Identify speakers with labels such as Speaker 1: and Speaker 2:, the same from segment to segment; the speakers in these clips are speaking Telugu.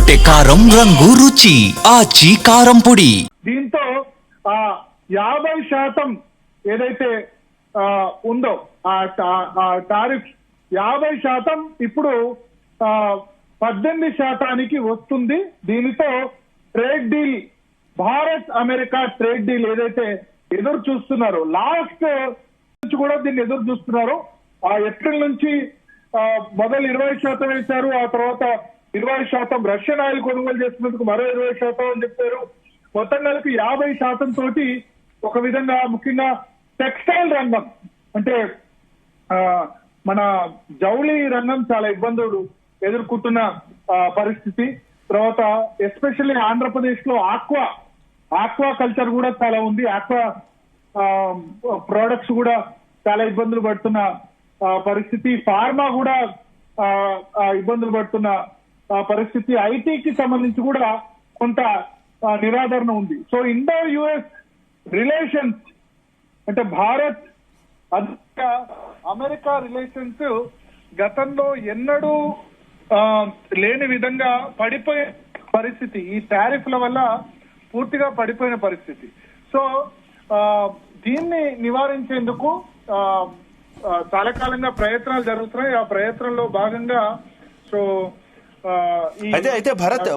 Speaker 1: రొట్టె కారం రంగు రుచి ఆచి కారం పొడి.
Speaker 2: దీంతో 50% ఏదైతే ఉందో ఆ టారిఫ్ 50% ఇప్పుడు 18% వస్తుంది. దీనితో trade deal, Bharat America trade deal ఏదైతే ఎదురు చూస్తున్నారో, లాస్ట్ నుంచి కూడా దీన్ని ఎదురు చూస్తున్నారు. ఏప్రిల్ నుంచి మొదలు 20% వేశారు, ఆ తర్వాత 20% రష్యన్ ఆయిల్ కొనుగోలు చేసినందుకు మరో 20% అని చెప్పారు. మొత్తం నెలకు 50% తోటి ఒక విధంగా ముఖ్యంగా టెక్స్టైల్ రంగం అంటే మన జౌళి రంగం చాలా ఇబ్బందులు ఎదుర్కొంటున్న పరిస్థితి. తర్వాత ఎస్పెషల్లీ ఆంధ్రప్రదేశ్ లో ఆక్వా కల్చర్ కూడా చాలా ఉంది. ఆక్వా ప్రొడక్ట్స్ కూడా చాలా ఇబ్బందులు పడుతున్న పరిస్థితి. ఫార్మా కూడా ఇబ్బందులు పడుతున్న పరిస్థితి. ఐటీకి సంబంధించి కూడా కొంత నిరాదరణ ఉంది. సో ఇండో యుఎస్ రిలేషన్స్ అంటే భారత్ అమెరికా రిలేషన్స్ గతంలో ఎన్నడూ లేని విధంగా పడిపోయే పరిస్థితి, ఈ టారిఫ్ల వల్ల పూర్తిగా పడిపోయిన పరిస్థితి. సో దీన్ని నివారించేందుకు చాలా కాలంగా ప్రయత్నాలు జరుగుతున్నాయి. ఆ ప్రయత్నంలో భాగంగా సో
Speaker 3: అయితే భరత్,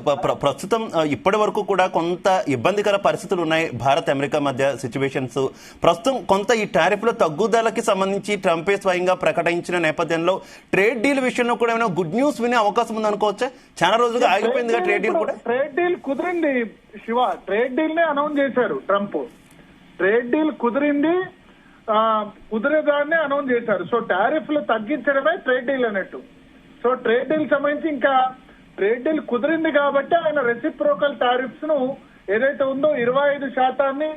Speaker 3: ప్రస్తుతం ఇప్పటి వరకు కూడా కొంత ఇబ్బందికర పరిస్థితులు ఉన్నాయి భారత్ అమెరికా మధ్య సిచ్యువేషన్స్. ప్రస్తుతం కొంత ఈ టారిఫ్ల తగ్గుదలకి సంబంధించి ట్రంపే స్వయంగా ప్రకటించిన నేపథ్యంలో ట్రేడ్ డీల్ విషయంలో కూడా ఏమైనా గుడ్ న్యూస్ వినే అవకాశం ఉంది అనుకోవచ్చా? చాలా రోజులుగా ఆగిపోయింది ట్రేడ్ డీల్ కూడా.
Speaker 2: ట్రేడ్ డీల్ కుదిరింది శివ, ట్రేడ్ డీల్ నే అనౌన్స్ చేశారు ట్రంప్. ట్రేడ్ డీల్ కుదిరింది, కుదిరేదాన్ని అనౌన్స్ చేశారు. సో టారిఫ్లు తగ్గించడమే ట్రేడ్ డీల్ అన్నట్టు. సో ట్రేడ్ డీల్ సంబంధించి ఇంకా ట్రేడ్ డీల్ కుదిరింది కాబట్టి ఆయన రెసిప్రోకల్ టారిఫ్స్ ను ఏదైతే ఉందో 25%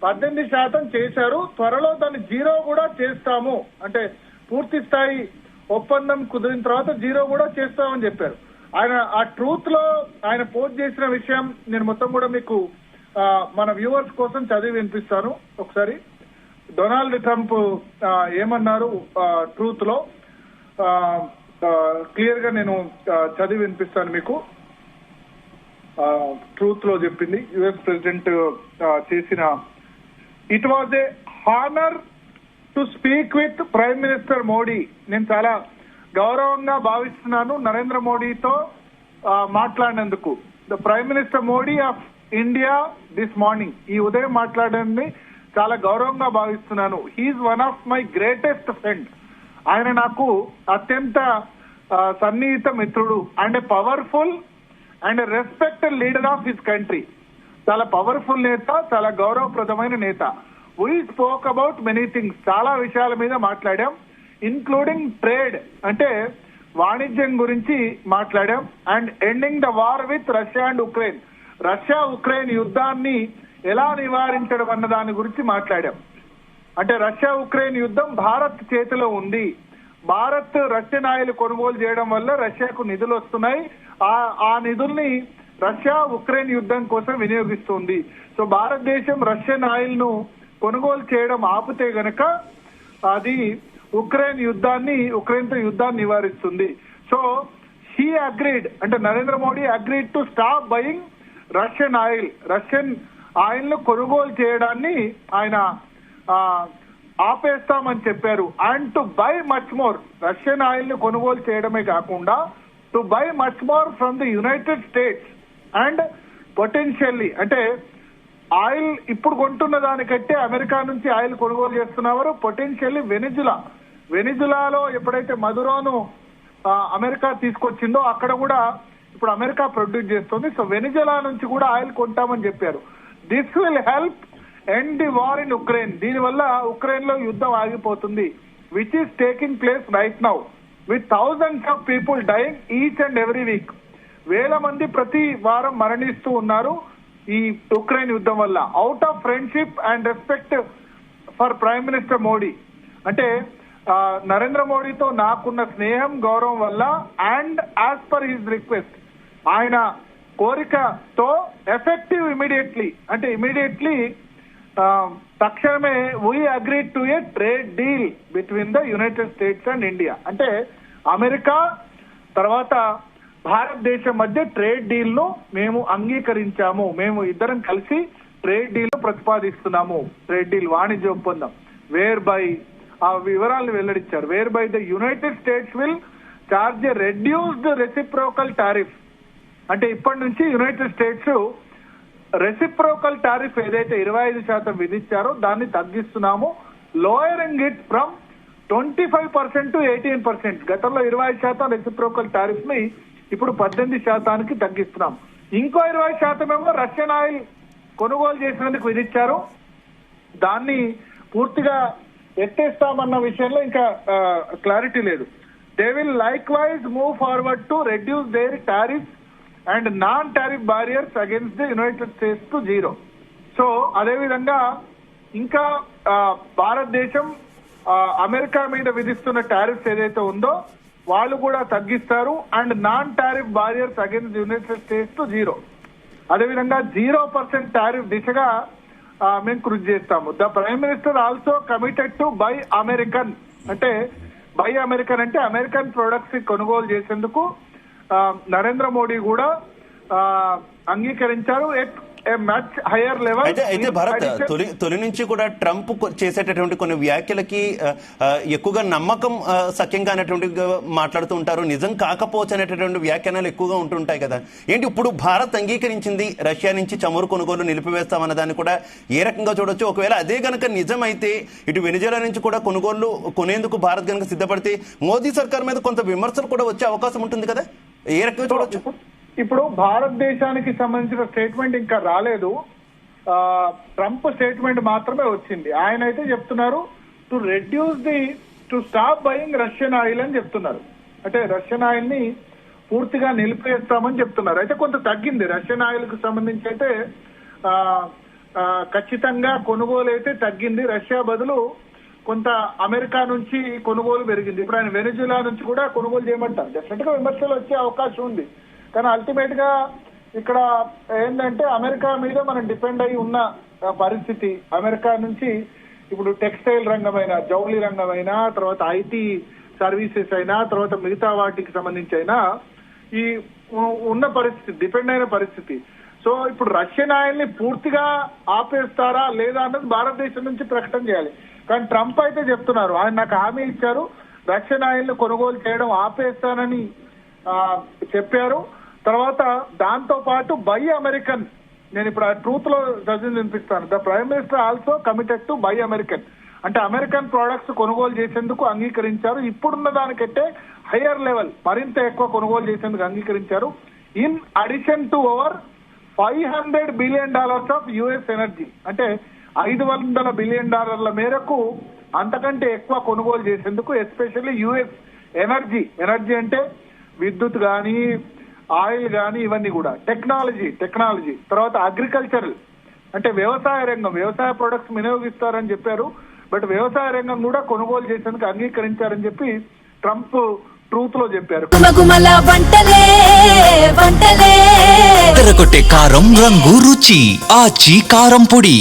Speaker 2: 18% చేశారు. త్వరలో దాన్ని 0 కూడా చేస్తాము, అంటే పూర్తి స్థాయి ఒప్పందం కుదిరిన తర్వాత 0 కూడా చేస్తామని చెప్పారు. ఆయన ఆ ట్రూత్ లో ఆయన పోస్ట్ చేసిన విషయం నేను మొత్తం కూడా మీకు మన వ్యూవర్స్ కోసం చదివి వినిపిస్తాను ఒకసారి. డొనాల్డ్ ట్రంప్ ఏమన్నారు ట్రూత్ లో క్లియర్ గా నేను చదివి వినిపిస్తాను మీకు. ట్రూత్ లో చెప్పింది యుఎస్ ప్రెసిడెంట్ చేసిన, it was a honour to speak with prime minister Modi. నేను చాలా గౌరవంగా భావిస్తున్నాను నరేంద్ర మోడీతో మాట్లాడినందుకు. The prime minister Modi of India this morning, ఈ ఉదయం మాట్లాడడాన్ని చాలా గౌరవంగా భావిస్తున్నాను. He's one of my greatest friend. ఆయన నాకు అత్యంత సన్నిహిత మిత్రుడు and a powerful and respected leader of his country. చాలా పవర్ఫుల్ నేత, చాలా గౌరవప్రదమైన నేత. We spoke about many things, చాలా విషయాల మీద మాట్లాడాం, ఇన్క్లూడింగ్ ట్రేడ్ అంటే వాణిజ్యం గురించి మాట్లాడాం, and ending the war with Russia and Ukraine, Russia Ukraine యుద్ధాన్ని ఎలా నివారించడం అన్న దాని గురించి మాట్లాడాం. అంటే రష్యా ఉక్రెయిన్ యుద్ధం భారత్ చేతిలో ఉంది. భారత్ రష్యన్ ఆయిల్ కొనుగోలు చేయడం వల్ల రష్యాకు నిధులు వస్తున్నాయి. ఆ నిధుల్ని రష్యా ఉక్రెయిన్ యుద్ధం కోసం వినియోగిస్తుంది. సో భారతదేశం రష్యన్ ఆయిల్ ను కొనుగోలు చేయడం ఆపితే గనక అది ఉక్రెయిన్ తో యుద్ధాన్ని నివారిస్తుంది. సో హీ అగ్రీడ్, అంటే Narendra Modi agreed to stop buying Russian oil ను కొనుగోలు చేయడాన్ని ఆయన ఆపేస్తామని చెప్పారు. And to buy much more, Russian oil ని కొనుగోలు చేయడమే కాకుండా to buy much more from the United states and potentially, అంటే ఆయిల్ ఇప్పుడు కొంటున్న దానికంటే అమెరికా నుంచి ఆయిల్ కొనుగోలు చేస్తున్నారు. పొటెన్షియల్లీ వెనిజులాలో ఎప్పుడైతే మదురోను అమెరికా తీసుకొచ్చిందో అక్కడ కూడా ఇప్పుడు అమెరికా ప్రొడ్యూస్ చేస్తుంది. సో వెనిజులా నుంచి కూడా ఆయిల్ కొంటామని చెప్పారు. This will help end the war in Ukraine. దీనివల్ల ఉక్రెయిన్ లో యుద్ధం ఆగిపోతుంది, which is taking place right now with thousands of people dying each and every week. 1000 మంది ప్రతి వారం మరణిస్తూ ఉన్నారు ఈ ఉక్రెయిన్ యుద్ధం వల్ల. Out of friendship and respect for prime minister Modi, అంటే నరేంద్ర మోడీతో నాకున్న స్నేహం గౌరవం వల్ల and as per his request, ఆయన కోరికతో ఎఫెక్టివ్ ఇమీడియట్లీ తక్షణమే we agreed to A trade deal between the United states and India. అంటే అమెరికా తర్వాత భారతదేశం మధ్య ట్రేడ్ డీల్ ను మేము అంగీకరించాము, మేము ఇద్దరం కలిసి ట్రేడ్ డీల్ ప్రతిపాదిస్తున్నాము, ట్రేడ్ డీల్ వాణిజ్య ఒప్పందం, వేర్ బై ఆ వివరాలను వెల్లడించారు. Whereby the United States will charge a reduced reciprocal tariff. అంటే ఇప్పటి నుంచి యునైటెడ్ స్టేట్స్ రెసిప్రోకల్ టారిఫ్ ఏదైతే 25% విధించారో దాన్ని తగ్గిస్తున్నాము, లోయరింగ్ ఇట్ ఫ్రమ్ 25% to 18%. గతంలో 20% రెసిప్రోకల్ టారిఫ్ ని ఇప్పుడు 18% తగ్గిస్తున్నాం. ఇంకో 20% ఏమో రష్యన్ ఆయిల్ కొనుగోలు చేసినందుకు విధించారు, దాన్ని పూర్తిగా ఎత్తేస్తామన్న విషయంలో ఇంకా క్లారిటీ లేదు. They will likewise move forward to reduce their tariff and non tariff barriers against the United States to 0. So అదేవిధంగా ఇంకా భారతదేశం అమెరికా మీద విధిస్తున్న టారిఫ్స్ ఏదైతే ఉందో వాళ్ళు కూడా తగ్గిస్తారు, and non tariff barriers against United States to 0. అదేవిధంగా 0% టారిఫ్ దిశగా మేము కృషి చేస్తాము. The prime minister also committed to buy American. అంటే బై అమెరికన్ అంటే అమెరికన్ ప్రొడక్ట్స్ కొనుగోలు చేసేందుకు నరేంద్ర మోడీ కూడా అంగీకరించారు at a much higher level.
Speaker 3: అయితే భారత్ తొలి నుంచి కూడా ట్రంప్ చేసేటటువంటి కొన్ని వ్యాఖ్యలకి ఎక్కువగా నమ్మకం సఖ్యంగా అనేటువంటి మాట్లాడుతూ ఉంటారు, నిజం కాకపోవచ్చు అనేటటువంటి వ్యాఖ్యానాలు ఎక్కువగా ఉంటుంటాయి కదా. ఏంటి ఇప్పుడు భారత్ అంగీకరించింది రష్యా నుంచి చమురు కొనుగోలు నిలిపివేస్తామన్న దాన్ని కూడా ఏ రకంగా చూడొచ్చు? ఒకవేళ అదే గనక నిజమైతే ఇటు వెనిజులా నుంచి కూడా కొనుగోళ్లు కొనేందుకు భారత్ గనక సిద్ధపడితే మోదీ సర్కార్ మీద కొంత విమర్శలు కూడా వచ్చే అవకాశం ఉంటుంది కదా, ఏ రకంగా చూడొచ్చు?
Speaker 2: ఇప్పుడు భారతదేశానికి సంబంధించిన స్టేట్మెంట్ ఇంకా రాలేదు, ట్రంప్ స్టేట్మెంట్ మాత్రమే వచ్చింది. ఆయన అయితే చెప్తున్నారు to stop buying Russian oil అని చెప్తున్నారు. అంటే రష్యన్ ఆయిల్ ని పూర్తిగా నిలిపేస్తామని చెప్తున్నారు. అయితే కొంత తగ్గింది రష్యన్ ఆయిల్ కు సంబంధించి, అయితే ఖచ్చితంగా కొనుగోలు అయితే తగ్గింది. రష్యా బదులు కొంత అమెరికా నుంచి కొనుగోలు పెరిగింది. ఇప్పుడు ఆయన వెనిజులా నుంచి కూడా కొనుగోలు చేయమంటారు. డెఫినెట్ గా విమర్శలు వచ్చే అవకాశం ఉంది, కానీ అల్టిమేట్ గా ఇక్కడ ఏంటంటే అమెరికా మీద మనం డిపెండ్ అయి ఉన్న పరిస్థితి. అమెరికా నుంచి ఇప్పుడు టెక్స్టైల్ రంగమైన, జౌళి రంగమైన, తర్వాత ఐటీ సర్వీసెస్ అయినా, తర్వాత మిగతా వాటికి సంబంధించి అయినా ఈ ఉన్న పరిస్థితి, డిపెండ్ అయిన పరిస్థితి. సో ఇప్పుడు రష్యన్ ఆయిల్ ని పూర్తిగా ఆపేస్తారా లేదా అన్నది భారతదేశం నుంచి ప్రకటన చేయాలి. కానీ ట్రంప్ అయితే చెప్తున్నారు, ఆయన నాకు హామీ ఇచ్చారు, రష్యన్ ఆయిల్ ని కొనుగోలు చేయడం ఆపేస్తానని చెప్పారు. తర్వాత దాంతో పాటు బై అమెరికన్, నేను ఇప్పుడు ఆ ట్రూత్ లో చదివి వినిపిస్తాను. The prime minister also committed to buy American. అంటే అమెరికన్ ప్రొడక్ట్స్ కొనుగోలు చేసేందుకు అంగీకరించారు. ఇప్పుడున్న దానికంటే హయ్యర్ లెవెల్, మరింత ఎక్కువ కొనుగోలు చేసేందుకు అంగీకరించారు. In addition to over $500 billion of US energy. అంటే $500 బిలియన్ మేరకు అంతకంటే ఎక్కువ కొనుగోలు చేసేందుకు, ఎస్పెషల్లీ యుఎస్ ఎనర్జీ అంటే విద్యుత్ కానీ, ఆయిల్ కానీ, ఇవన్నీ కూడా టెక్నాలజీ, తర్వాత అగ్రికల్చరల్ అంటే వ్యవసాయ రంగం, వ్యవసాయ ప్రొడక్ట్స్ వినియోగిస్తారని చెప్పారు. బట్ వ్యవసాయ రంగం కూడా కొనుగోలు చేసేందుకు అంగీకరించారని చెప్పి ట్రంప్ ట్రూత్ లో చెప్పారు.
Speaker 1: తెరకొట్టే కారం రంగు రుచి ఆచి కారం పొడి.